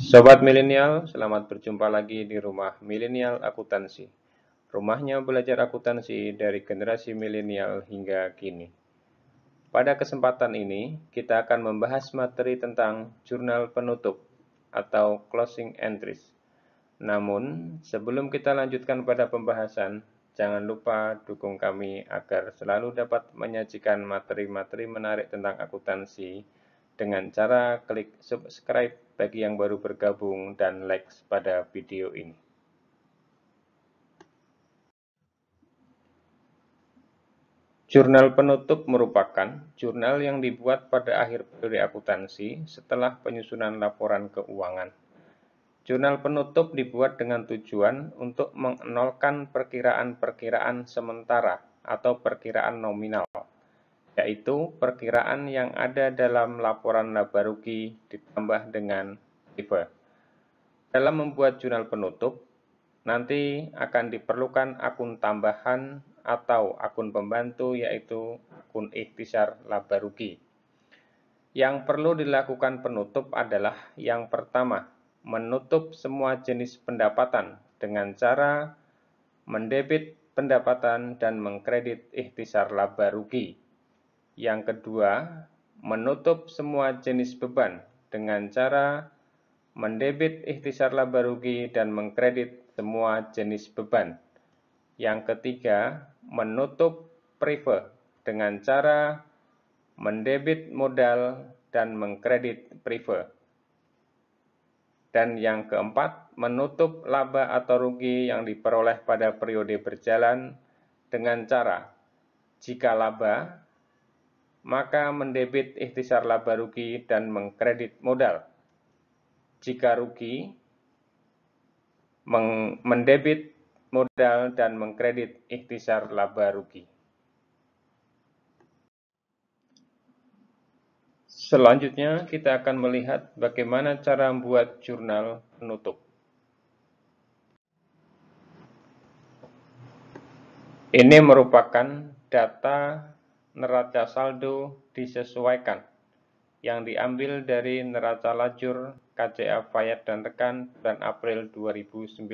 Sobat milenial, selamat berjumpa lagi di Rumah Milenial Akuntansi. Rumahnya belajar akuntansi dari generasi milenial hingga kini. Pada kesempatan ini, kita akan membahas materi tentang jurnal penutup atau closing entries. Namun, sebelum kita lanjutkan pada pembahasan, jangan lupa dukung kami agar selalu dapat menyajikan materi-materi menarik tentang akuntansi dengan cara klik subscribe bagi yang baru bergabung dan like pada video ini. Jurnal penutup merupakan jurnal yang dibuat pada akhir periode akuntansi setelah penyusunan laporan keuangan. Jurnal penutup dibuat dengan tujuan untuk menolkan perkiraan-perkiraan sementara atau perkiraan nominal, yaitu perkiraan yang ada dalam laporan laba rugi ditambah dengan prive. Dalam membuat jurnal penutup, nanti akan diperlukan akun tambahan atau akun pembantu, yaitu akun ikhtisar laba rugi. Yang perlu dilakukan penutup adalah yang pertama, menutup semua jenis pendapatan dengan cara mendebit pendapatan dan mengkredit ikhtisar laba rugi. Yang kedua, menutup semua jenis beban dengan cara mendebit ikhtisar laba rugi dan mengkredit semua jenis beban. Yang ketiga, menutup prive dengan cara mendebit modal dan mengkredit prive. Dan yang keempat, menutup laba atau rugi yang diperoleh pada periode berjalan dengan cara, jika laba, maka mendebit ikhtisar laba rugi dan mengkredit modal. Jika rugi, mendebit modal dan mengkredit ikhtisar laba rugi. Selanjutnya, kita akan melihat bagaimana cara membuat jurnal penutup. Ini merupakan data neraca saldo disesuaikan yang diambil dari neraca lajur KCA Fayad dan rekan bulan April 2019.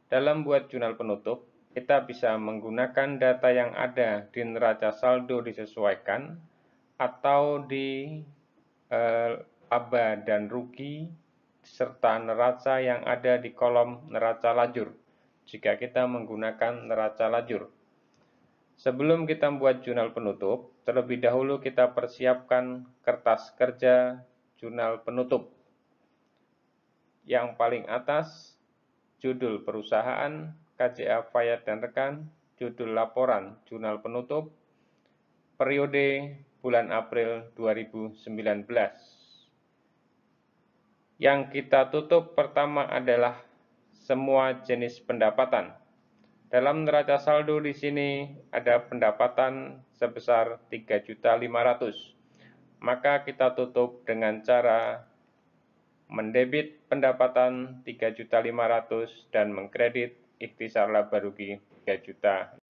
Dalam buat jurnal penutup, kita bisa menggunakan data yang ada di neraca saldo disesuaikan atau di laba dan rugi serta neraca yang ada di kolom neraca lajur jika kita menggunakan neraca lajur. Sebelum kita membuat jurnal penutup, terlebih dahulu kita persiapkan kertas kerja jurnal penutup. Yang paling atas, judul perusahaan, KCA Fayad dan rekan, judul laporan jurnal penutup, periode bulan April 2019. Yang kita tutup pertama adalah semua jenis pendapatan. Dalam neraca saldo di sini ada pendapatan sebesar 3.500.000. Maka kita tutup dengan cara mendebit pendapatan 3.500.000 dan mengkredit ikhtisar laba rugi 3.500.000.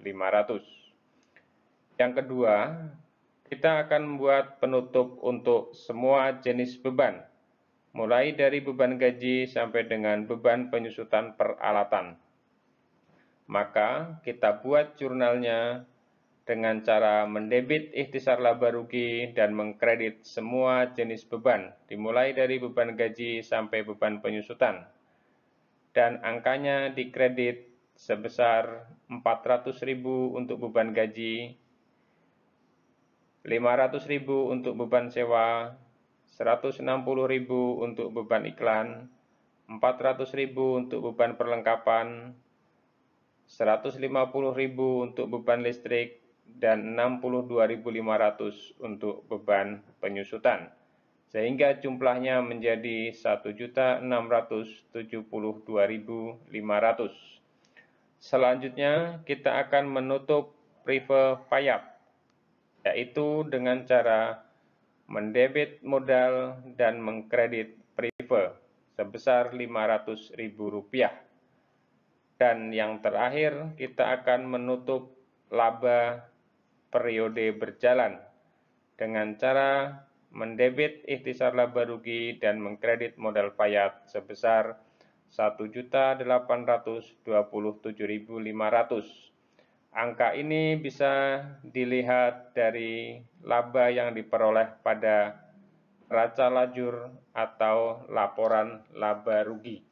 Yang kedua, kita akan membuat penutup untuk semua jenis beban, mulai dari beban gaji sampai dengan beban penyusutan peralatan. Maka kita buat jurnalnya dengan cara mendebit ikhtisar laba rugi dan mengkredit semua jenis beban, dimulai dari beban gaji sampai beban penyusutan. Dan angkanya dikredit sebesar 400.000 untuk beban gaji, 500.000 untuk beban sewa, 160.000 untuk beban iklan, 400.000 untuk beban perlengkapan, 150.000 untuk beban listrik, dan 62.500 untuk beban penyusutan. Sehingga jumlahnya menjadi 1.672.500. Selanjutnya, kita akan menutup prive payap, yaitu dengan cara mendebit modal dan mengkredit prive sebesar Rp500.000. Dan yang terakhir, kita akan menutup laba periode berjalan dengan cara mendebit ikhtisar laba rugi dan mengkredit modal payat sebesar 1.827.500. Angka ini bisa dilihat dari laba yang diperoleh pada neraca lajur atau laporan laba rugi.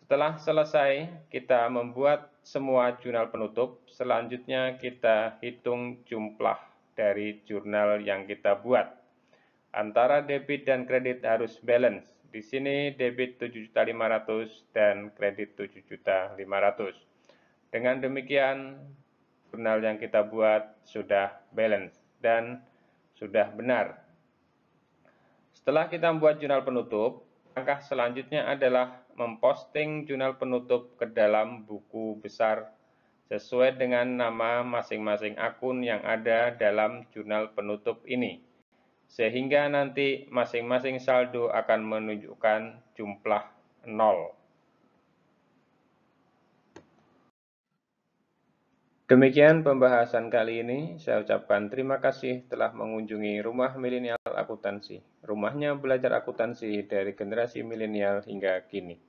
Setelah selesai, kita membuat semua jurnal penutup. Selanjutnya kita hitung jumlah dari jurnal yang kita buat. Antara debit dan kredit harus balance. Di sini debit 7.500.000 dan kredit 7.500.000. Dengan demikian, jurnal yang kita buat sudah balance dan sudah benar. Setelah kita membuat jurnal penutup, langkah selanjutnya adalah memposting jurnal penutup ke dalam buku besar sesuai dengan nama masing-masing akun yang ada dalam jurnal penutup ini, sehingga nanti masing-masing saldo akan menunjukkan jumlah 0. Demikian pembahasan kali ini. Saya ucapkan terima kasih telah mengunjungi Rumah Milenial Akuntansi. Rumahnya belajar akuntansi dari generasi milenial hingga kini.